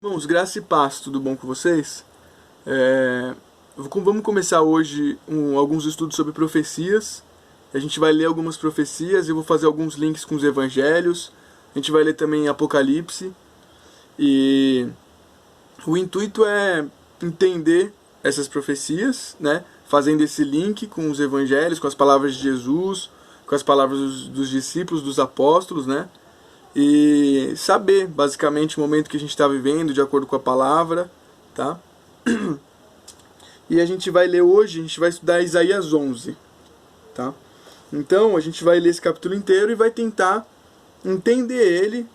Irmãos, graça e paz, tudo bom com vocês? Vamos começar hoje alguns estudos sobre profecias. A gente vai ler algumas profecias, eu vou fazer alguns links com os evangelhos. A gente vai ler também Apocalipse. E o intuito é entender essas profecias, né? Fazendo esse link com os evangelhos, com as palavras de Jesus, com as palavras dos discípulos, dos apóstolos, né? E saber basicamente o momento que a gente está vivendo de acordo com a palavra, tá? E a gente vai ler hoje, a gente vai estudar Isaías 11, tá? Então a gente vai ler esse capítulo inteiro e vai tentar entender ele.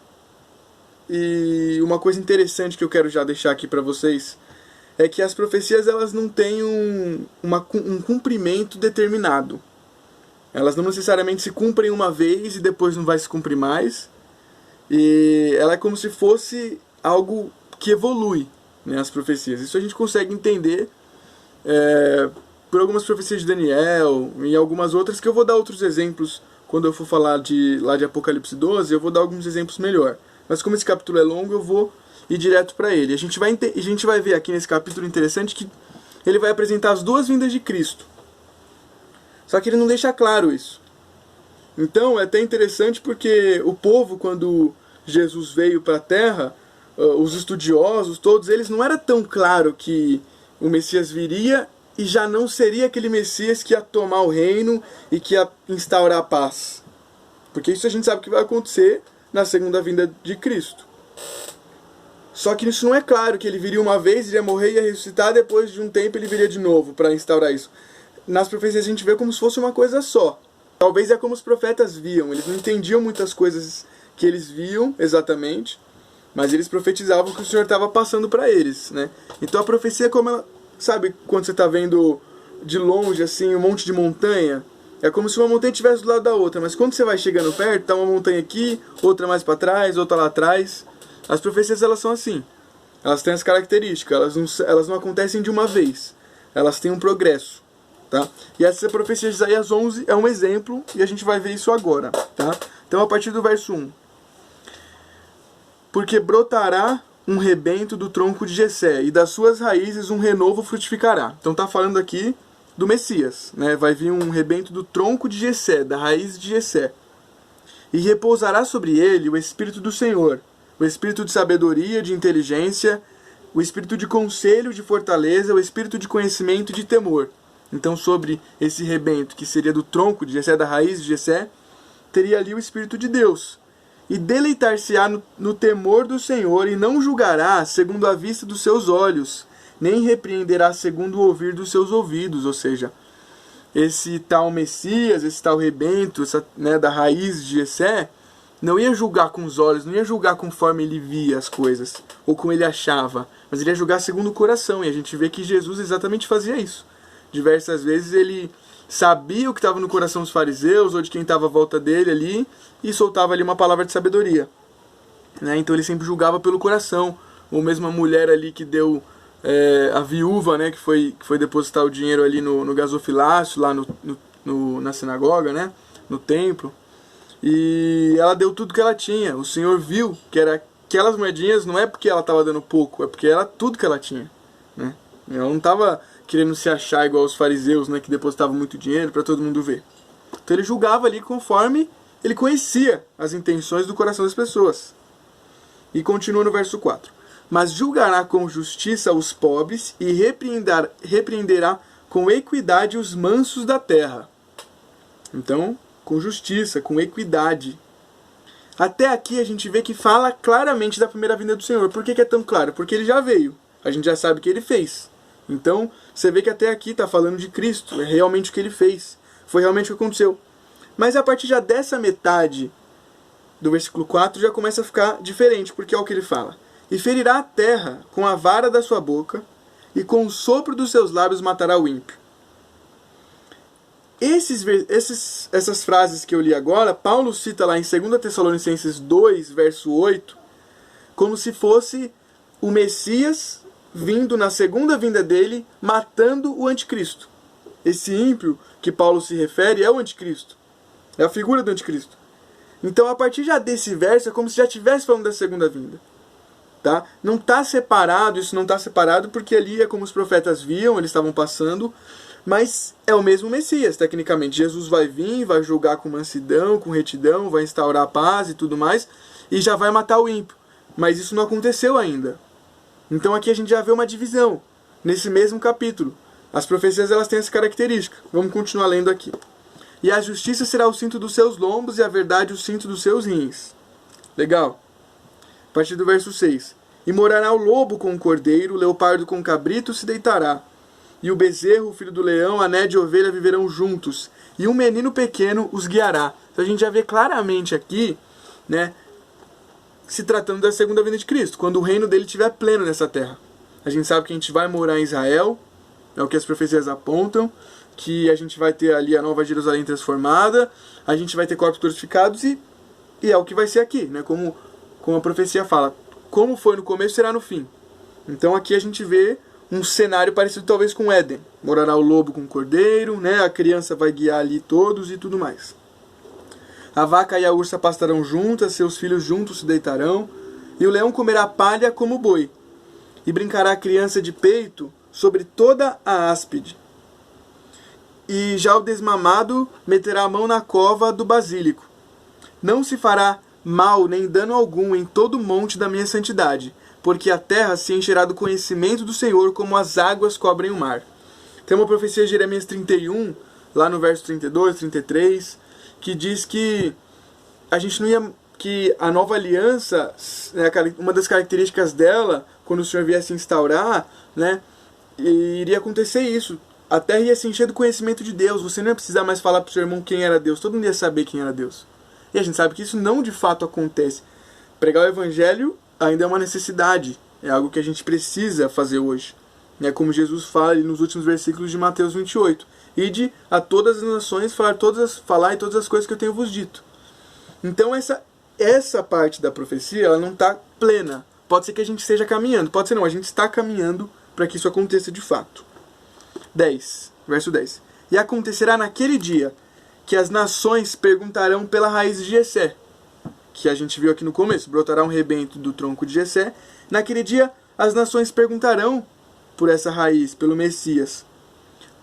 E uma coisa interessante que eu quero já deixar aqui para vocês é que as profecias elas não têm um cumprimento determinado. Elas não necessariamente se cumprem uma vez e depois não vai se cumprir mais. E ela é como se fosse algo que evolui, né, as profecias. Isso a gente consegue entender por algumas profecias de Daniel e algumas outras, que eu vou dar outros exemplos quando eu for falar lá de Apocalipse 12, eu vou dar alguns exemplos melhor. Mas como esse capítulo é longo, eu vou ir direto para ele. A gente vai ver aqui nesse capítulo interessante que ele vai apresentar as duas vindas de Cristo. Só que ele não deixa claro isso. Então é até interessante porque o povo, quando Jesus veio para a Terra, os estudiosos, todos eles, não era tão claro que o Messias viria e já não seria aquele Messias que ia tomar o reino e que ia instaurar a paz. Porque isso a gente sabe que vai acontecer na segunda vinda de Cristo. Só que isso não é claro, que ele viria uma vez, iria morrer e ia ressuscitar, depois de um tempo ele viria de novo para instaurar isso. Nas profecias a gente vê como se fosse uma coisa só. Talvez é como os profetas viam, eles não entendiam muitas coisas que eles viam exatamente, mas eles profetizavam que o Senhor estava passando para eles, né? Então a profecia é como ela, sabe quando você está vendo de longe assim um monte de montanha? É como se uma montanha estivesse do lado da outra, mas quando você vai chegando perto, tá uma montanha aqui, outra mais para trás, outra lá atrás. As profecias elas são assim, elas têm as características, elas não acontecem de uma vez, elas têm um progresso. Tá? E essa profecia de Isaías 11 é um exemplo, e a gente vai ver isso agora. Tá? Então, a partir do verso 1. Porque brotará um rebento do tronco de Jessé, e das suas raízes um renovo frutificará. Então, está falando aqui do Messias. Né? Vai vir um rebento do tronco de Jessé, da raiz de Jessé. E repousará sobre ele o Espírito do Senhor, o Espírito de sabedoria, de inteligência, o Espírito de conselho, de fortaleza, o Espírito de conhecimento e de temor. Então, sobre esse rebento, que seria do tronco de Jessé, da raiz de Jessé, teria ali o Espírito de Deus. E deleitar-se-á no temor do Senhor, e não julgará segundo a vista dos seus olhos, nem repreenderá segundo o ouvir dos seus ouvidos. Ou seja, esse tal Messias, esse tal rebento, da raiz de Jessé, não ia julgar com os olhos, não ia julgar conforme ele via as coisas, ou como ele achava, mas ele ia julgar segundo o coração. E a gente vê que Jesus exatamente fazia isso. Diversas vezes ele sabia o que estava no coração dos fariseus ou de quem estava à volta dele ali e soltava ali uma palavra de sabedoria. Né? Então ele sempre julgava pelo coração. Ou mesmo a mulher ali que deu a viúva, né, que foi depositar o dinheiro ali no gasofilácio, lá na sinagoga, né, no templo. E ela deu tudo que ela tinha. O Senhor viu que era aquelas moedinhas, não é porque ela estava dando pouco, é porque era tudo que ela tinha. Né? Ela não estava querendo se achar igual aos fariseus, né, que depositavam muito dinheiro para todo mundo ver. Então ele julgava ali conforme ele conhecia as intenções do coração das pessoas. E continua no verso 4. Mas julgará com justiça os pobres e repreenderá com equidade os mansos da terra. Então, com justiça, com equidade. Até aqui a gente vê que fala claramente da primeira vinda do Senhor. Por que é tão claro? Porque ele já veio. A gente já sabe o que ele fez. Então, você vê que até aqui está falando de Cristo, é realmente o que ele fez, foi realmente o que aconteceu. Mas a partir já dessa metade do versículo 4 já começa a ficar diferente, porque é o que ele fala. E ferirá a terra com a vara da sua boca, e com o sopro dos seus lábios matará o ímpio. Essas frases que eu li agora, Paulo cita lá em 2 Tessalonicenses 2, verso 8, como se fosse o Messias vindo na segunda vinda dele, matando o anticristo. Esse ímpio que Paulo se refere é o anticristo. É a figura do anticristo. Então, a partir já desse verso, é como se já estivesse falando da segunda vinda. tá? Não está separado, isso não está separado porque ali é como os profetas viam, eles estavam passando, mas é o mesmo Messias, tecnicamente. Jesus vai vir, vai julgar com mansidão, com retidão, vai instaurar a paz e tudo mais, e já vai matar o ímpio. Mas isso não aconteceu ainda. Então aqui a gente já vê uma divisão, nesse mesmo capítulo. As profecias elas têm essa característica. Vamos continuar lendo aqui. E a justiça será o cinto dos seus lombos e a verdade o cinto dos seus rins. Legal. A partir do verso 6. E morará o lobo com o cordeiro, o leopardo com o cabrito se deitará. E o bezerro, o filho do leão, a né de ovelha viverão juntos. E um menino pequeno os guiará. Então a gente já vê claramente aqui, né, se tratando da segunda vinda de Cristo, quando o reino dele estiver pleno nessa terra. A gente sabe que a gente vai morar em Israel, é o que as profecias apontam, que a gente vai ter ali a nova Jerusalém transformada, a gente vai ter corpos glorificados e é o que vai ser aqui, né? Como a profecia fala, como foi no começo, será no fim. Então aqui a gente vê um cenário parecido talvez com Éden. Morará o lobo com o cordeiro, né? A criança vai guiar ali todos e tudo mais. A vaca e a ursa pastarão juntas, seus filhos juntos se deitarão, e o leão comerá palha como o boi, e brincará a criança de peito sobre toda a áspide. E já o desmamado meterá a mão na cova do basílico. Não se fará mal nem dano algum em todo o monte da minha santidade, porque a terra se encherá do conhecimento do Senhor como as águas cobrem o mar. Tem uma profecia de Jeremias 31, lá no verso 32, 33, que diz que a gente não ia, que a nova aliança, né, uma das características dela, quando o Senhor viesse instaurar, né, iria acontecer isso. A terra ia se encher do conhecimento de Deus. Você não ia precisar mais falar para o seu irmão quem era Deus. Todo mundo ia saber quem era Deus. E a gente sabe que isso não de fato acontece. Pregar o evangelho ainda é uma necessidade. É algo que a gente precisa fazer hoje. É como Jesus fala ali nos últimos versículos de Mateus 28. Ide a todas as nações, falar e todas as coisas que eu tenho vos dito. Então essa parte da profecia ela não está plena. Pode ser que a gente esteja caminhando. Pode ser não, a gente está caminhando para que isso aconteça de fato. 10, verso 10. E acontecerá naquele dia que as nações perguntarão pela raiz de Jessé, que a gente viu aqui no começo, brotará um rebento do tronco de Jessé. Naquele dia as nações perguntarão por essa raiz, pelo Messias,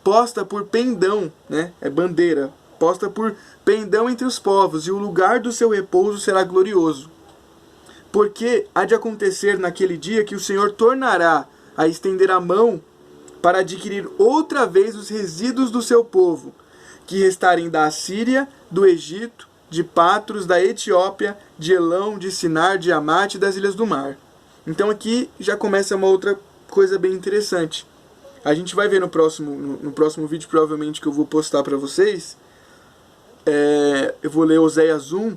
posta por pendão, né? É bandeira, posta por pendão entre os povos, e o lugar do seu repouso será glorioso. Porque há de acontecer naquele dia que o Senhor tornará a estender a mão para adquirir outra vez os resíduos do seu povo, que restarem da Assíria, do Egito, de Patros, da Etiópia, de Elão, de Sinar, de Amate e das ilhas do mar. Então aqui já começa uma outra coisa bem interessante. A gente vai ver no próximo vídeo, provavelmente, que eu vou postar para vocês. Eu vou ler Oséias 1,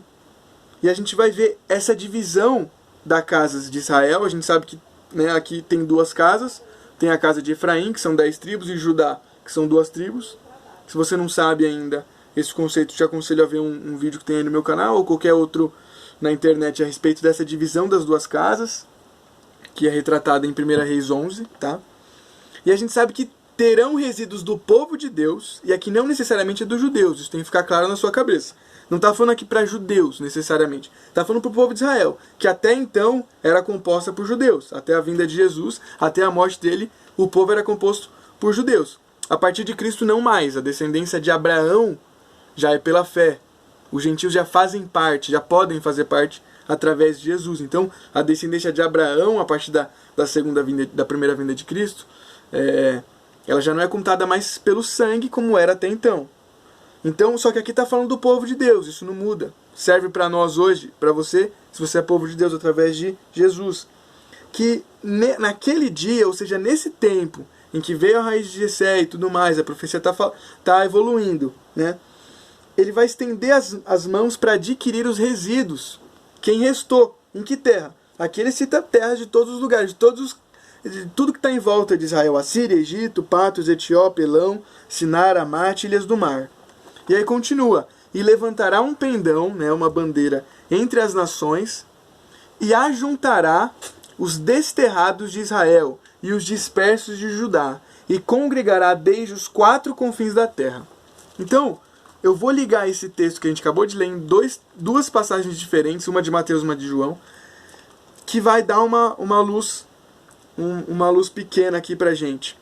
e a gente vai ver essa divisão das casas de Israel. A gente sabe que, né, aqui tem duas casas. Tem a casa de Efraim, que são 10 tribos, e Judá, que são 2 tribos. Se você não sabe ainda esse conceito, te aconselho a ver um vídeo que tem aí no meu canal, ou qualquer outro na internet a respeito dessa divisão das duas casas, que é retratada em 1 Reis 11, tá? E a gente sabe que terão resíduos do povo de Deus, e aqui não necessariamente é dos judeus, isso tem que ficar claro na sua cabeça. Não está falando aqui para judeus, necessariamente. Está falando para o povo de Israel, que até então era composta por judeus. Até a vinda de Jesus, até a morte dele, o povo era composto por judeus. A partir de Cristo, não mais. A descendência de Abraão já é pela fé. Os gentios já fazem parte, já podem fazer parte através de Jesus. Então, a descendência de Abraão, a partir da primeira vinda de Cristo, ela já não é contada mais pelo sangue como era até então. Então, só que aqui está falando do povo de Deus, isso não muda. Serve para nós hoje, para você, se você é povo de Deus através de Jesus. Que naquele dia, ou seja, nesse tempo em que veio a raiz de Jessé e tudo mais, a profecia está evoluindo, né? Ele vai estender as mãos para adquirir os resíduos. Quem restou? Em que terra? Aqui ele cita terras de todos os lugares, de tudo que está em volta de Israel. Assíria, Egito, Patros, Etiópia, Elão, Sinar, Amate, ilhas do mar. E aí continua, e levantará um pendão, né, uma bandeira, entre as nações, e ajuntará os desterrados de Israel e os dispersos de Judá, e congregará desde os 4 confins da terra. Então, eu vou ligar esse texto que a gente acabou de ler em duas passagens diferentes, uma de Mateus e uma de João, que vai dar uma luz, uma luz pequena aqui pra gente.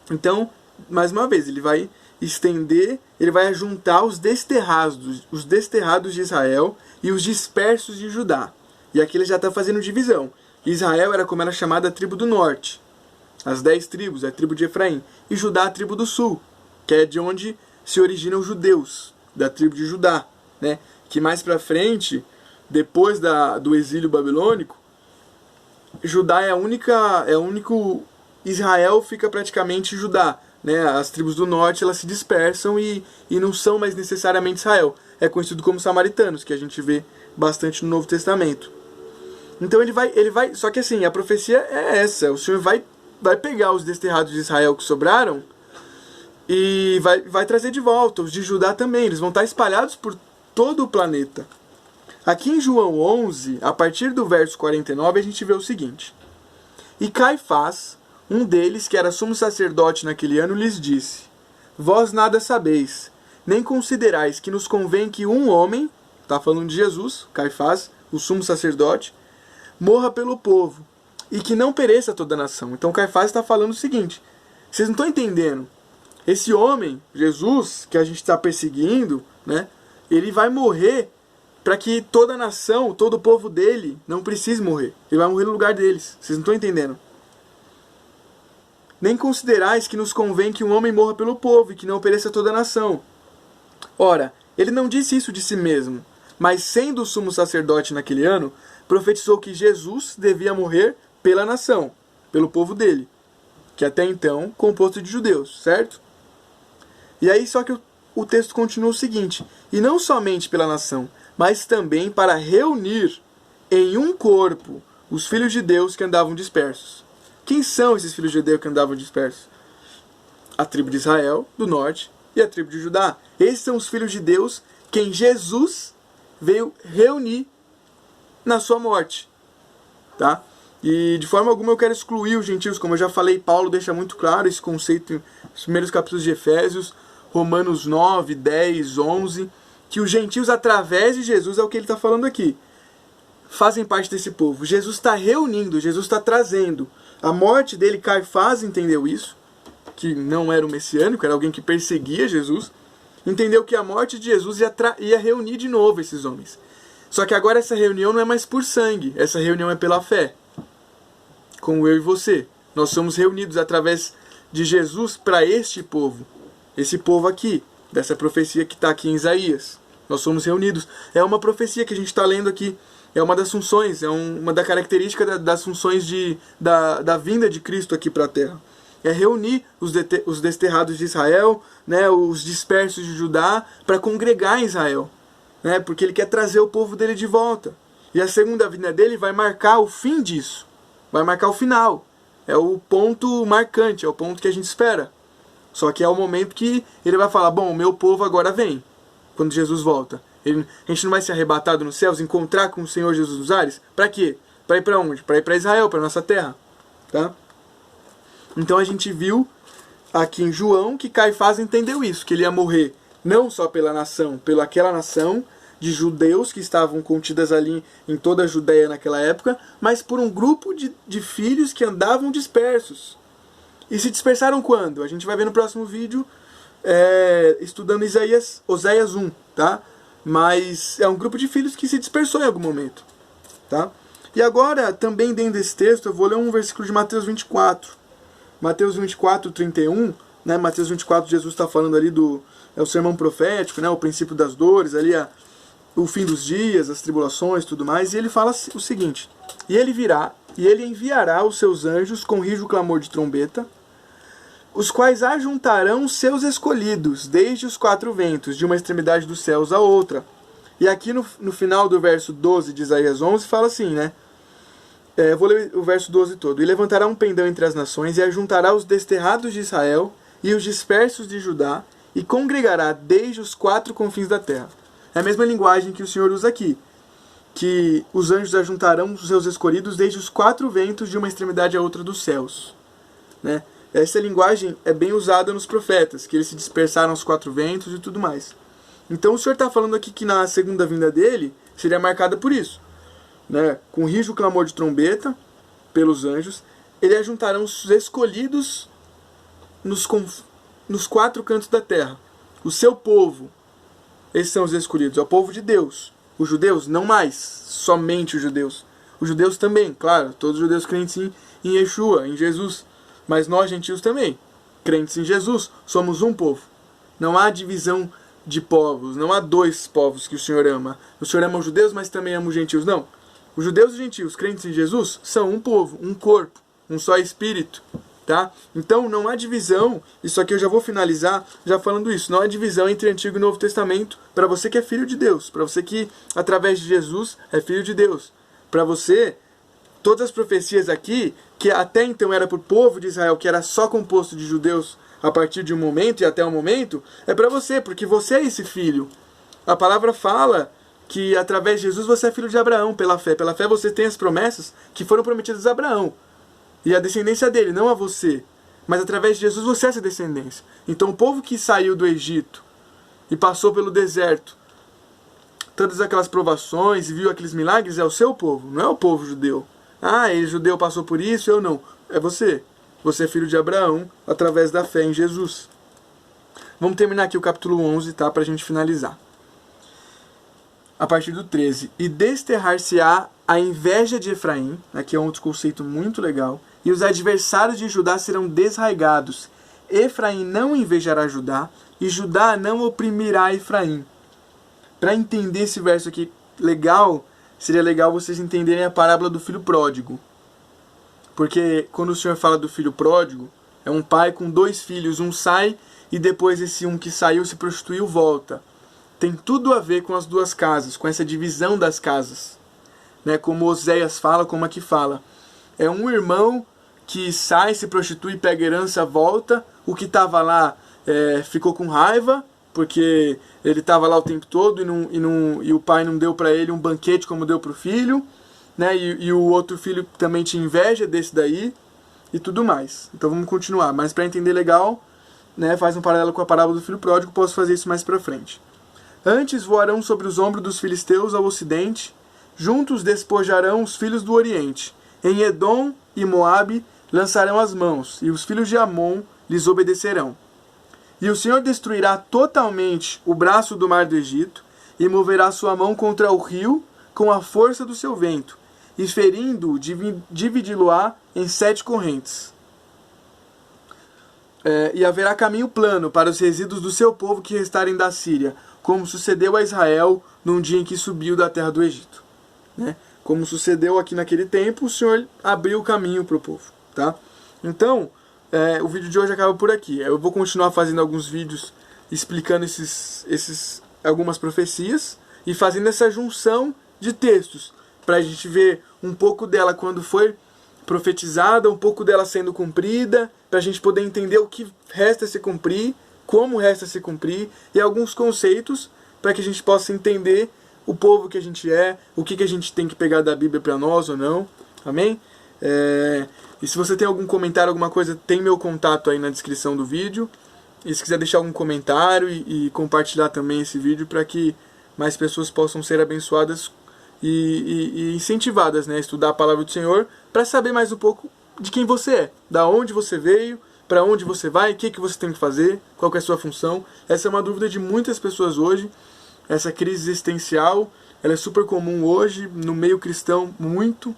Então, mais uma vez, ele vai estender, ele vai juntar os desterrados de Israel e os dispersos de Judá. E aqui ele já está fazendo divisão. Israel era como era chamada a tribo do norte, as 10 tribos, a tribo de Efraim, e Judá a tribo do sul, que é de onde se originam os judeus, da tribo de Judá, né? Que mais pra frente, depois do exílio babilônico, Judá é o único Israel fica praticamente Judá, né? As tribos do norte elas se dispersam e não são mais necessariamente Israel. É conhecido como samaritanos, que a gente vê bastante no Novo Testamento. Então ele vai, só que assim, a profecia é essa, o Senhor vai pegar os desterrados de Israel que sobraram e vai trazer de volta, os de Judá também, eles vão estar espalhados por todo o planeta. Aqui em João 11, a partir do verso 49, a gente vê o seguinte: E Caifás, um deles, que era sumo sacerdote naquele ano, lhes disse: Vós nada sabeis, nem considerais que nos convém que um homem, está falando de Jesus, Caifás, o sumo sacerdote, morra pelo povo, e que não pereça toda a nação. Então Caifás está falando o seguinte: vocês não estão entendendo. Esse homem, Jesus, que a gente está perseguindo, né, ele vai morrer para que toda a nação, todo o povo dele não precise morrer. Ele vai morrer no lugar deles. Vocês não estão entendendo. Nem considerais que nos convém que um homem morra pelo povo e que não pereça toda a nação. Ora, ele não disse isso de si mesmo, mas sendo o sumo sacerdote naquele ano, profetizou que Jesus devia morrer pela nação, pelo povo dele, que até então composto de judeus, certo? E aí só que o texto continua o seguinte: e não somente pela nação, mas também para reunir em um corpo os filhos de Deus que andavam dispersos. Quem são esses filhos de Deus que andavam dispersos? A tribo de Israel, do norte, e a tribo de Judá. Esses são os filhos de Deus quem Jesus veio reunir na sua morte. Tá? E de forma alguma eu quero excluir os gentios, como eu já falei, Paulo deixa muito claro esse conceito nos primeiros capítulos de Efésios, Romanos 9, 10, 11, que os gentios, através de Jesus, é o que ele está falando aqui, fazem parte desse povo. Jesus está reunindo, Jesus está trazendo. A morte dele, Caifás entendeu isso, que não era o messiânico, era alguém que perseguia Jesus, entendeu que a morte de Jesus ia reunir de novo esses homens. Só que agora essa reunião não é mais por sangue, essa reunião é pela fé, como eu e você. Nós somos reunidos através de Jesus para este povo, esse povo aqui, dessa profecia que está aqui em Isaías. Nós somos reunidos. É uma profecia que a gente está lendo aqui. É uma das funções, é uma da característica das funções da vinda de Cristo aqui para a Terra. É reunir os desterrados de Israel, né, os dispersos de Judá, para congregar em Israel. Né, porque ele quer trazer o povo dele de volta. E a segunda vinda dele vai marcar o fim disso. Vai marcar o final. É o ponto marcante, é o ponto que a gente espera. Só que é o momento que ele vai falar: bom, o meu povo agora vem, quando Jesus volta. A gente não vai ser arrebatado nos céus, encontrar com o Senhor Jesus nos ares? Para quê? Para ir para onde? Para ir para Israel, para nossa terra. Tá? Então a gente viu aqui em João que Caifás entendeu isso, que ele ia morrer não só pela nação, pela aquela nação de judeus que estavam contidas ali em toda a Judéia naquela época, mas por um grupo de filhos que andavam dispersos. E se dispersaram quando? A gente vai ver no próximo vídeo, estudando Oséias 1, tá? Mas é um grupo de filhos que se dispersou em algum momento, tá? E agora, também dentro desse texto, eu vou ler um versículo de Mateus 24. Mateus 24, 31, né? Mateus 24, Jesus está falando ali é o sermão profético, né? O princípio das dores, ali o fim dos dias, as tribulações, tudo mais. E ele fala o seguinte: e ele virá, e ele enviará os seus anjos com rijo clamor de trombeta, os quais ajuntarão os seus escolhidos, desde os 4 ventos, de uma extremidade dos céus à outra. E aqui no final do verso 12 de Isaías 11, fala assim, né? Vou ler o verso 12 todo. E levantará um pendão entre as nações, e ajuntará os desterrados de Israel, e os dispersos de Judá, e congregará desde os 4 confins da terra. É a mesma linguagem que o Senhor usa aqui, que os anjos ajuntarão os seus escolhidos desde os 4 ventos, de uma extremidade à outra dos céus, né? Essa linguagem é bem usada nos profetas, que eles se dispersaram aos 4 ventos e tudo mais. Então o Senhor está falando aqui que na segunda vinda dele seria marcada por isso. né, com rijo clamor de trombeta pelos anjos, ele ajuntarão os escolhidos nos 4 cantos da terra. O seu povo, esses são os escolhidos, é o povo de Deus. Os judeus, não mais, somente os judeus. Os judeus também, claro, todos os judeus crentes em Yeshua, em Jesus. Mas nós, gentios também, crentes em Jesus, somos um povo. Não há divisão de povos, não há 2 povos que o Senhor ama. O Senhor ama os judeus, mas também ama os gentios. Não. Os judeus e os gentios, crentes em Jesus, são um povo, um corpo, um só espírito. Tá? Então não há divisão, isso aqui eu já vou finalizar já falando isso, não há divisão entre Antigo e Novo Testamento para você que é filho de Deus, para você que através de Jesus é filho de Deus. Para você, todas as profecias aqui, que até então era para o povo de Israel, que era só composto de judeus a partir de um momento e até um momento, é para você, porque você é esse filho. A palavra fala que através de Jesus você é filho de Abraão pela fé. Pela fé você tem as promessas que foram prometidas a Abraão. E a descendência dele, não a você. Mas através de Jesus você é essa descendência. Então o povo que saiu do Egito e passou pelo deserto, todas aquelas provações e viu aqueles milagres, é o seu povo, não é o povo judeu. Ah, ele judeu passou por isso, eu não. É você. Você é filho de Abraão através da fé em Jesus. Vamos terminar aqui o capítulo 11, tá? Pra gente finalizar. A partir do 13. E desterrar-se-á a inveja de Efraim, aqui é um outro conceito muito legal, e os adversários de Judá serão desraigados. Efraim não invejará Judá, e Judá não oprimirá Efraim. Para entender esse verso aqui legal, seria legal vocês entenderem a parábola do filho pródigo. Porque quando o Senhor fala do filho pródigo, é um pai com 2 filhos, um sai e depois esse um que saiu se prostituiu volta. Tem tudo a ver com as 2 casas, com essa divisão das casas. Né? Como Oséias fala, como aqui fala. É um irmão que sai, se prostitui, pega herança, volta. O que estava lá ficou com raiva, porque ele estava lá o tempo todo e o pai não deu para ele um banquete como deu para o filho. Né? E o outro filho também tinha inveja desse daí e tudo mais. Então vamos continuar. Mas para entender legal, né, faz um paralelo com a parábola do filho pródigo, posso fazer isso mais para frente. Antes voarão sobre os ombros dos filisteus ao ocidente, juntos despojarão os filhos do oriente. Em Edom e Moabe lançarão as mãos, e os filhos de Amon lhes obedecerão. E o Senhor destruirá totalmente o braço do mar do Egito, e moverá sua mão contra o rio com a força do seu vento, e ferindo-o, dividi-lo-á em 7 correntes. E haverá caminho plano para os resíduos do seu povo que restarem da Síria, como sucedeu a Israel num dia em que subiu da terra do Egito. Né? Como sucedeu aqui naquele tempo, o Senhor abriu o caminho para o povo. Tá? Então, o vídeo de hoje acaba por aqui. Eu vou continuar fazendo alguns vídeos explicando algumas profecias e fazendo essa junção de textos, para a gente ver um pouco dela quando foi profetizada, um pouco dela sendo cumprida, para a gente poder entender o que resta se cumprir, como resta se cumprir, e alguns conceitos para que a gente possa entender o povo que a gente é, o que a gente tem que pegar da Bíblia para nós ou não. Amém? E se você tem algum comentário, alguma coisa, tem meu contato aí na descrição do vídeo. E se quiser deixar algum comentário e compartilhar também esse vídeo para que mais pessoas possam ser abençoadas e incentivadas, né, a estudar a palavra do Senhor, para saber mais um pouco de quem você é, da onde você veio, para onde você vai, o que você tem que fazer, qual que é a sua função. Essa é uma dúvida de muitas pessoas hoje. Essa crise existencial, ela é super comum hoje, no meio cristão, muito.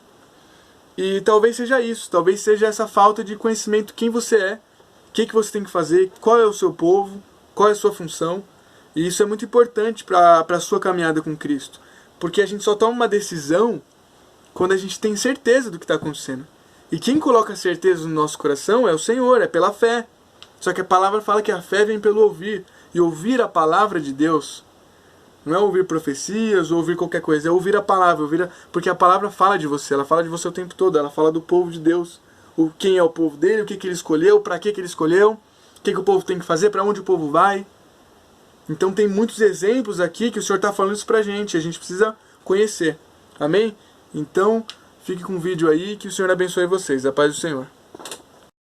E talvez seja isso, talvez seja essa falta de conhecimento, quem você é, o que você tem que fazer, qual é o seu povo, qual é a sua função. E isso é muito importante para a sua caminhada com Cristo. Porque a gente só toma uma decisão quando a gente tem certeza do que está acontecendo. E quem coloca certeza no nosso coração é o Senhor, é pela fé. Só que a palavra fala que a fé vem pelo ouvir. E ouvir a palavra de Deus não é ouvir profecias ou ouvir qualquer coisa, é ouvir a palavra. Porque a palavra fala de você, ela fala de você o tempo todo, ela fala do povo de Deus. Quem é o povo dele, o que ele escolheu, para que ele escolheu, o que o povo tem que fazer, para onde o povo vai. Então tem muitos exemplos aqui que o Senhor está falando isso pra gente, a gente precisa conhecer. Amém? Então, fique com o vídeo aí, que o Senhor abençoe vocês. A paz do Senhor.